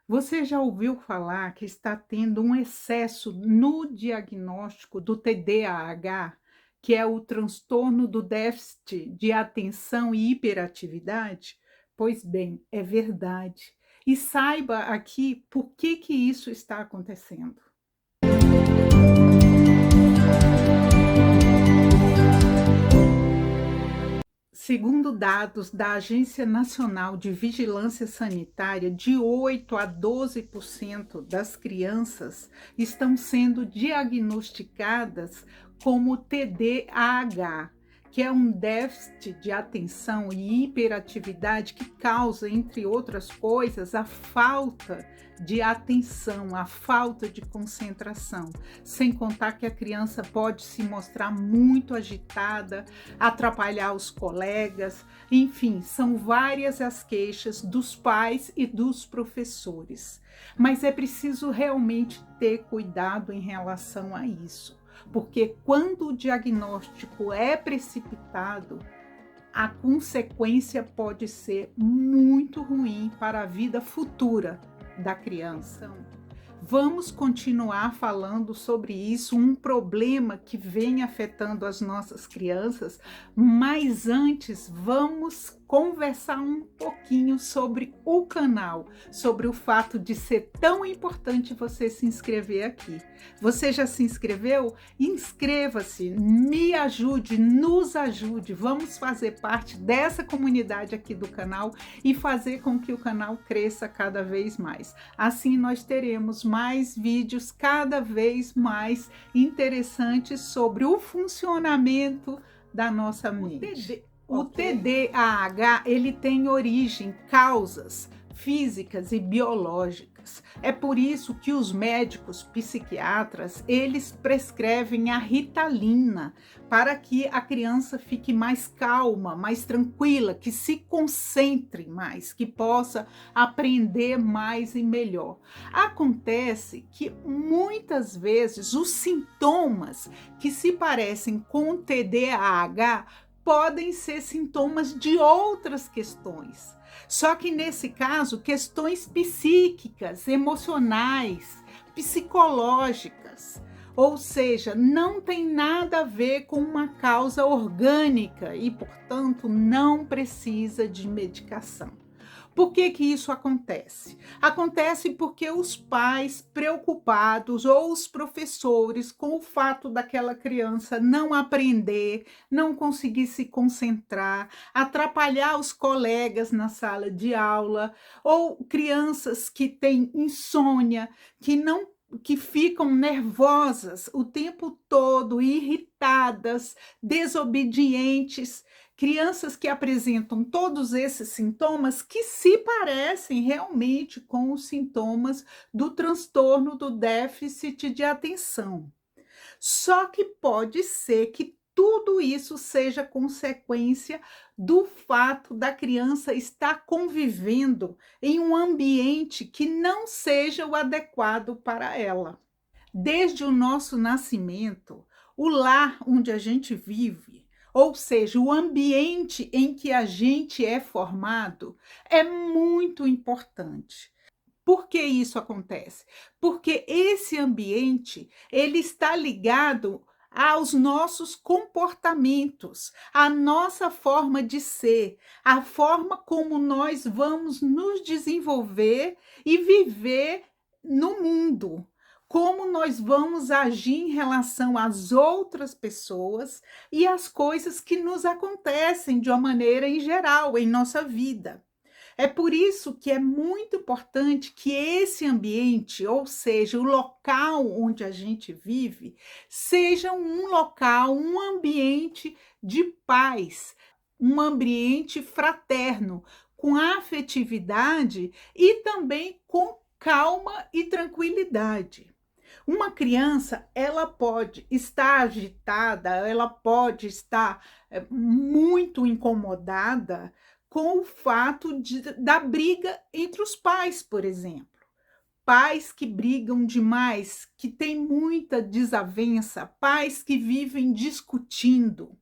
Você já ouviu falar que está tendo um excesso no diagnóstico do TDAH, que é o transtorno do déficit de atenção e hiperatividade? Pois bem, é verdade. E saiba aqui por que isso está acontecendo. Segundo dados da Agência Nacional de Vigilância Sanitária, de 8 a 12% das crianças estão sendo diagnosticadas como TDAH, que é um déficit de atenção e hiperatividade que causa, entre outras coisas, a falta de atenção, a falta de concentração. Sem contar que a criança pode se mostrar muito agitada, atrapalhar os colegas, enfim, são várias as queixas dos pais e dos professores. Mas é preciso realmente ter cuidado em relação a isso, porque quando o diagnóstico é precipitado, a consequência pode ser muito ruim para a vida futura da criança. Vamos continuar falando sobre isso, um problema que vem afetando as nossas crianças, mas antes vamos conversar um pouquinho sobre o canal, sobre o fato de ser tão importante você se inscrever aqui. Você já se inscreveu? Inscreva-se, me ajude, nos ajude, vamos fazer parte dessa comunidade aqui do canal e fazer com que o canal cresça cada vez mais. Assim nós teremos mais vídeos cada vez mais interessantes sobre o funcionamento da nossa mente. O TDAH, ele tem origem, causas físicas e biológicas. É por isso que os médicos psiquiatras, eles prescrevem a Ritalina para que a criança fique mais calma, mais tranquila, que se concentre mais, que possa aprender mais e melhor. Acontece que muitas vezes os sintomas que se parecem com TDAH podem ser sintomas de outras questões. Só que nesse caso, questões psíquicas, emocionais, psicológicas. Ou seja, não tem nada a ver com uma causa orgânica e, portanto, não precisa de medicação. Por que isso acontece? Acontece porque os pais preocupados ou os professores com o fato daquela criança não aprender, não conseguir se concentrar, atrapalhar os colegas na sala de aula, ou crianças que têm insônia, que ficam nervosas o tempo todo, irritadas, desobedientes, crianças que apresentam todos esses sintomas que se parecem realmente com os sintomas do transtorno do déficit de atenção. Só que pode ser que tudo isso seja consequência do fato da criança estar convivendo em um ambiente que não seja o adequado para ela. Desde o nosso nascimento, o lar onde a gente vive, ou seja, o ambiente em que a gente é formado, é muito importante. Por que isso acontece? Porque esse ambiente, ele está ligado aos nossos comportamentos, à nossa forma de ser, a forma como nós vamos nos desenvolver e viver no mundo, como nós vamos agir em relação às outras pessoas e às coisas que nos acontecem de uma maneira em geral em nossa vida. É por isso que é muito importante que esse ambiente, ou seja, o local onde a gente vive, seja um local, um ambiente de paz, um ambiente fraterno, com afetividade e também com calma e tranquilidade. Uma criança, ela pode estar agitada, ela pode estar muito incomodada com o fato da briga entre os pais, por exemplo. Pais que brigam demais, que têm muita desavença, pais que vivem discutindo.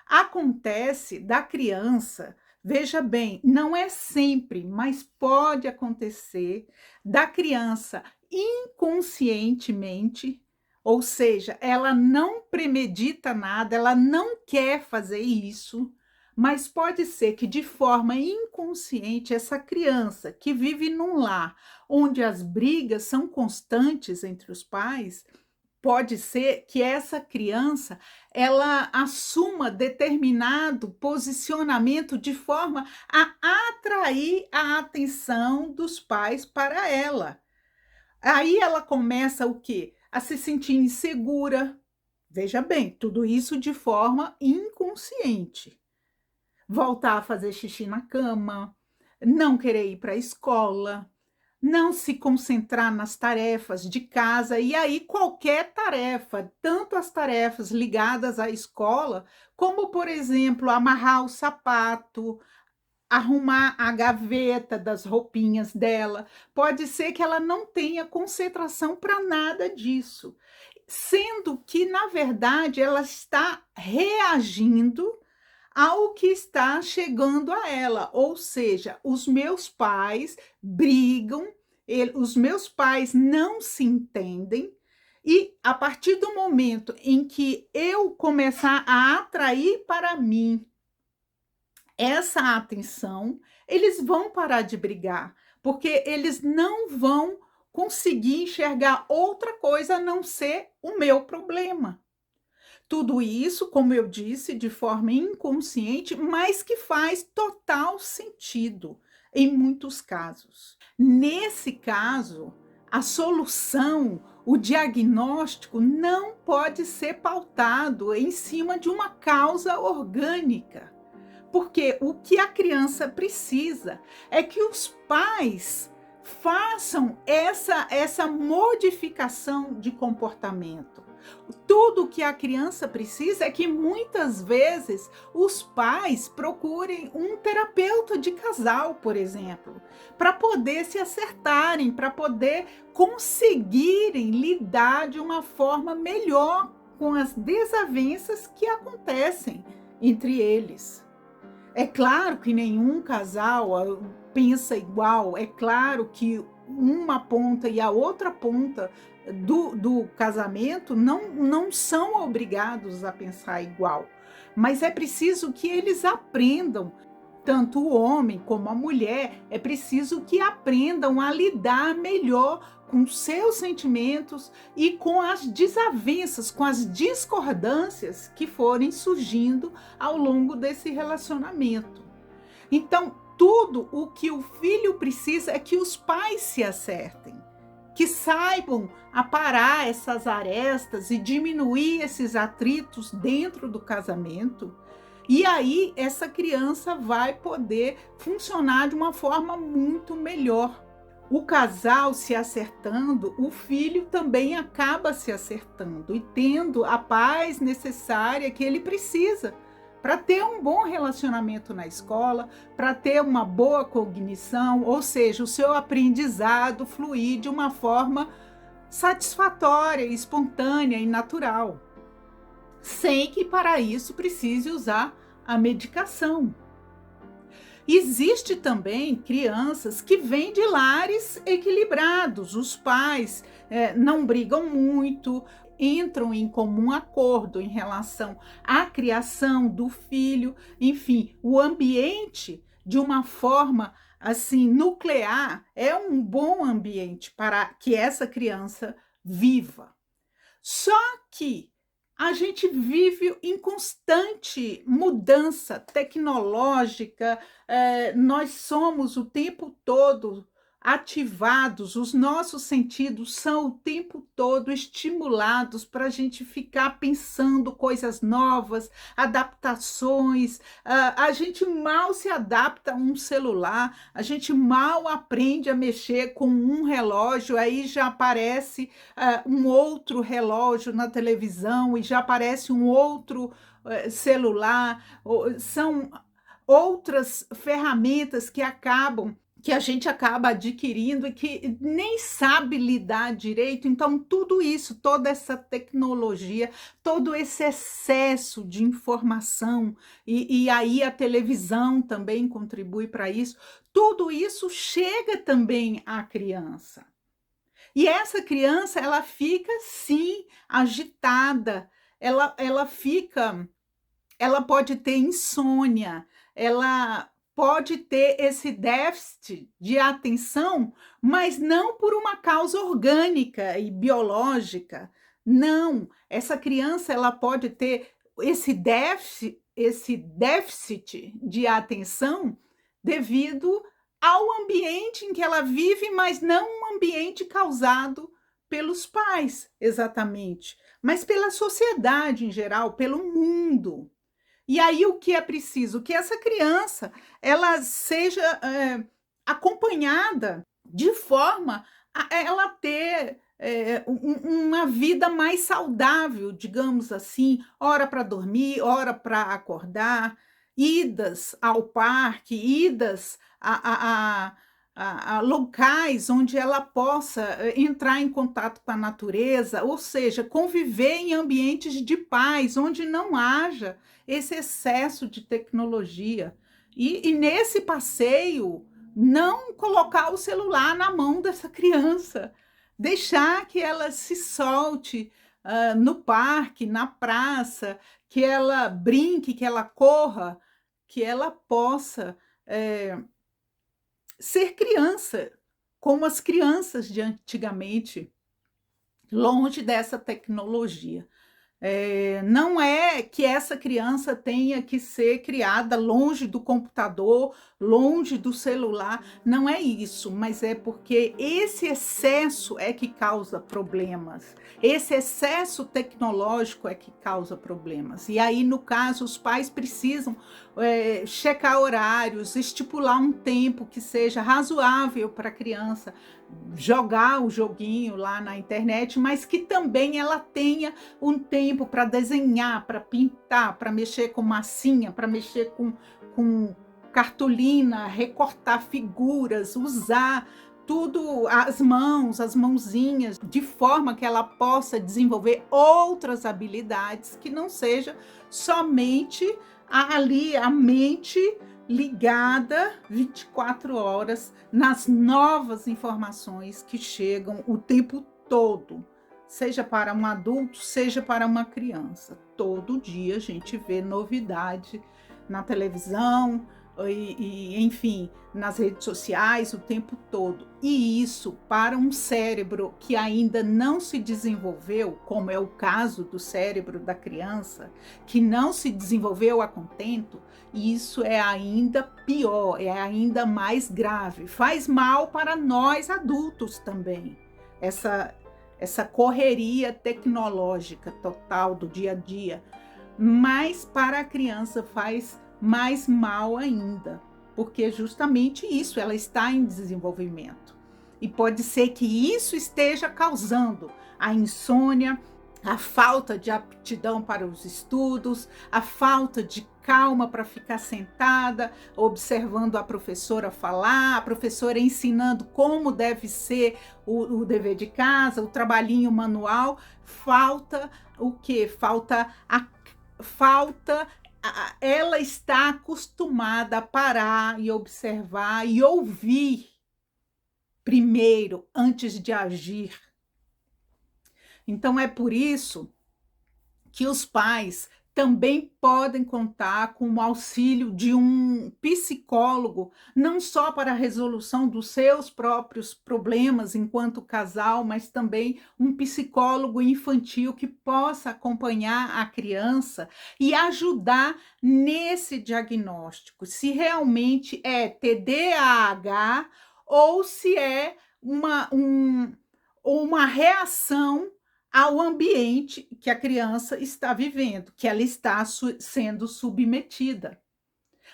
Acontece da criança Veja bem, não é sempre, mas pode acontecer da criança inconscientemente, ou seja, ela não premedita nada, ela não quer fazer isso, mas pode ser que de forma inconsciente essa criança que vive num lar onde as brigas são constantes entre os pais, pode ser que essa criança ela assuma determinado posicionamento de forma a atrair a atenção dos pais para ela. Aí ela começa o quê? A se sentir insegura. Veja bem, tudo isso de forma inconsciente. Voltar a fazer xixi na cama, não querer ir para a escola, não se concentrar nas tarefas de casa, e aí qualquer tarefa, tanto as tarefas ligadas à escola, como, por exemplo, amarrar o sapato, arrumar a gaveta das roupinhas dela. Pode ser que ela não tenha concentração para nada disso, sendo que, na verdade, ela está reagindo ao que está chegando a ela, ou seja, os meus pais brigam, os meus pais não se entendem, e a partir do momento em que eu começar a atrair para mim essa atenção, eles vão parar de brigar, porque eles não vão conseguir enxergar outra coisa a não ser o meu problema. Tudo isso, como eu disse, de forma inconsciente, mas que faz total sentido em muitos casos. Nesse caso, a solução, o diagnóstico não pode ser pautado em cima de uma causa orgânica, porque o que a criança precisa é que os pais façam essa modificação de comportamento. Tudo que a criança precisa é que muitas vezes os pais procurem um terapeuta de casal, por exemplo, para poder se acertarem, para poder conseguirem lidar de uma forma melhor com as desavenças que acontecem entre eles. É claro que nenhum casal pensa igual, é claro que uma ponta e a outra ponta do casamento não são obrigados a pensar igual, mas é preciso que eles aprendam, tanto o homem como a mulher, é preciso que aprendam a lidar melhor com seus sentimentos e com as desavenças, com as discordâncias que forem surgindo ao longo desse relacionamento. Então, tudo o que o filho precisa é que os pais se acertem, que saibam aparar essas arestas e diminuir esses atritos dentro do casamento. E aí essa criança vai poder funcionar de uma forma muito melhor. O casal se acertando, o filho também acaba se acertando e tendo a paz necessária que ele precisa para ter um bom relacionamento na escola, para ter uma boa cognição, ou seja, o seu aprendizado fluir de uma forma satisfatória, espontânea e natural, sem que para isso precise usar a medicação. Existe também crianças que vêm de lares equilibrados, os pais não brigam muito, entram em comum acordo em relação à criação do filho, enfim, o ambiente de uma forma assim nuclear é um bom ambiente para que essa criança viva. Só que a gente vive em constante mudança tecnológica, nós somos o tempo todo ativados, os nossos sentidos são o tempo todo estimulados para a gente ficar pensando coisas novas, adaptações. A gente mal se adapta a um celular, a gente mal aprende a mexer com um relógio, aí já aparece um outro relógio na televisão e já aparece um outro celular. São outras ferramentas que acabam que a gente acaba adquirindo e que nem sabe lidar direito. Então, tudo isso, toda essa tecnologia, todo esse excesso de informação, e aí a televisão também contribui para isso, tudo isso chega também à criança. E essa criança, ela fica sim agitada, ela fica, ela pode ter insônia, ela pode ter esse déficit de atenção, mas não por uma causa orgânica e biológica. Não, essa criança ela pode ter esse déficit de atenção devido ao ambiente em que ela vive, mas não um ambiente causado pelos pais, exatamente, mas pela sociedade em geral, pelo mundo. E aí o que é preciso? Que essa criança ela seja acompanhada de forma a ela ter uma vida mais saudável, digamos assim, hora para dormir, hora para acordar, idas ao parque, idas a locais onde ela possa entrar em contato com a natureza, ou seja, conviver em ambientes de paz, onde não haja esse excesso de tecnologia. E nesse passeio, não colocar o celular na mão dessa criança, deixar que ela se solte no parque, na praça, que ela brinque, que ela corra, que ela possa ser criança, como as crianças de antigamente, longe dessa tecnologia. Não é que essa criança tenha que ser criada longe do computador, longe do celular, não é isso, mas é porque esse excesso é que causa problemas, esse excesso tecnológico é que causa problemas. E aí, no caso, os pais precisam checar horários, estipular um tempo que seja razoável para a criança jogar o joguinho lá na internet, mas que também ela tenha um tempo para desenhar, para pintar, para mexer com massinha, para mexer com cartolina, recortar figuras, usar tudo, as mãos, as mãozinhas, de forma que ela possa desenvolver outras habilidades que não seja somente ali a mente ligada 24 horas nas novas informações que chegam o tempo todo, seja para um adulto, seja para uma criança. Todo dia a gente vê novidade na televisão enfim, nas redes sociais o tempo todo. E isso, para um cérebro que ainda não se desenvolveu, como é o caso do cérebro da criança, que não se desenvolveu a contento, isso é ainda pior, é ainda mais grave. Faz mal para nós adultos também, essa correria tecnológica total do dia a dia. Mas para a criança faz mais mal ainda, porque justamente isso, ela está em desenvolvimento. E pode ser que isso esteja causando a insônia, a falta de aptidão para os estudos, a falta de calma para ficar sentada, observando a professora falar, a professora ensinando como deve ser o dever de casa, o trabalhinho manual. Falta o quê? Ela está acostumada a parar e observar e ouvir primeiro, antes de agir. Então, é por isso que os pais também podem contar com o auxílio de um psicólogo, não só para a resolução dos seus próprios problemas enquanto casal, mas também um psicólogo infantil que possa acompanhar a criança e ajudar nesse diagnóstico, se realmente é TDAH ou se é uma reação ao ambiente que a criança está vivendo, que ela está sendo submetida.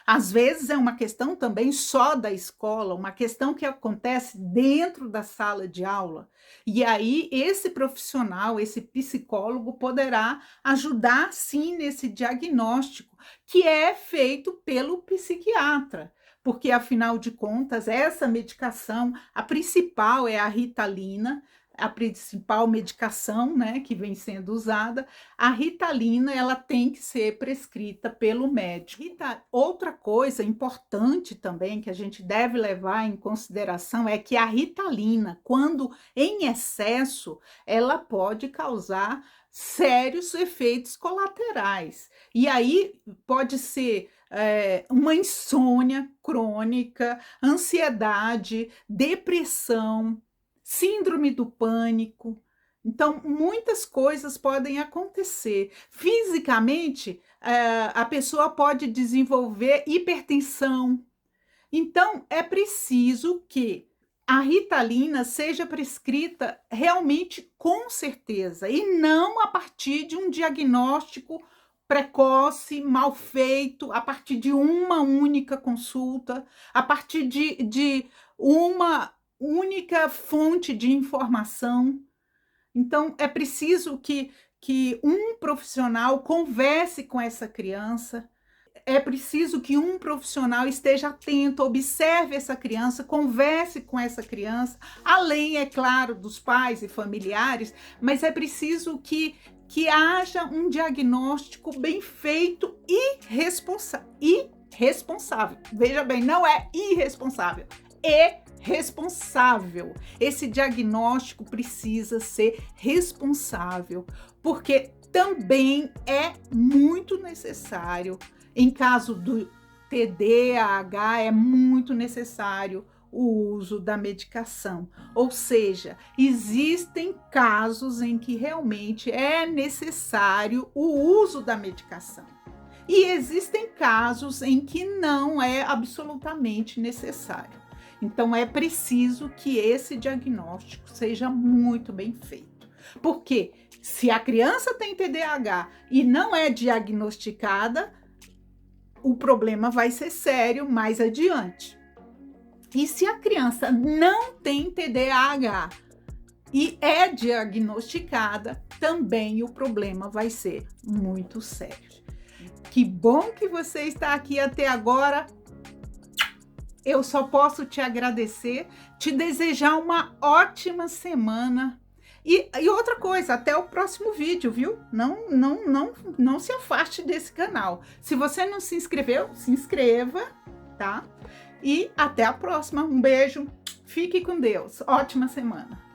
Às vezes é uma questão também só da escola, uma questão que acontece dentro da sala de aula. E aí esse profissional, esse psicólogo poderá ajudar sim nesse diagnóstico, que é feito pelo psiquiatra, porque afinal de contas, essa medicação, a principal é a Ritalina, a principal medicação, né, que vem sendo usada. A Ritalina, ela tem que ser prescrita pelo médico. Outra coisa importante também que a gente deve levar em consideração é que a Ritalina, quando em excesso, ela pode causar sérios efeitos colaterais. E aí pode ser uma insônia crônica, ansiedade, depressão, síndrome do pânico. Então, muitas coisas podem acontecer. Fisicamente, a pessoa pode desenvolver hipertensão. Então, é preciso que a Ritalina seja prescrita realmente com certeza e não a partir de um diagnóstico precoce, mal feito, a partir de uma única consulta, a partir de uma única fonte de informação. Então, é preciso que um profissional converse com essa criança, é preciso que um profissional esteja atento, observe essa criança, converse com essa criança, além, é claro, dos pais e familiares, mas é preciso que haja um diagnóstico bem feito e responsável. Veja bem, não é irresponsável, é responsável. Esse diagnóstico precisa ser responsável, porque também é muito necessário, em caso do TDAH, é muito necessário o uso da medicação. Ou seja, existem casos em que realmente é necessário o uso da medicação. E existem casos em que não é absolutamente necessário. Então, é preciso que esse diagnóstico seja muito bem feito. Porque se a criança tem TDAH e não é diagnosticada, o problema vai ser sério mais adiante. E se a criança não tem TDAH e é diagnosticada, também o problema vai ser muito sério. Que bom que você está aqui até agora. Eu só posso te agradecer, te desejar uma ótima semana. E outra coisa, até o próximo vídeo, viu? Não se afaste desse canal. Se você não se inscreveu, se inscreva, tá? E até a próxima. Um beijo. Fique com Deus. Ótima semana.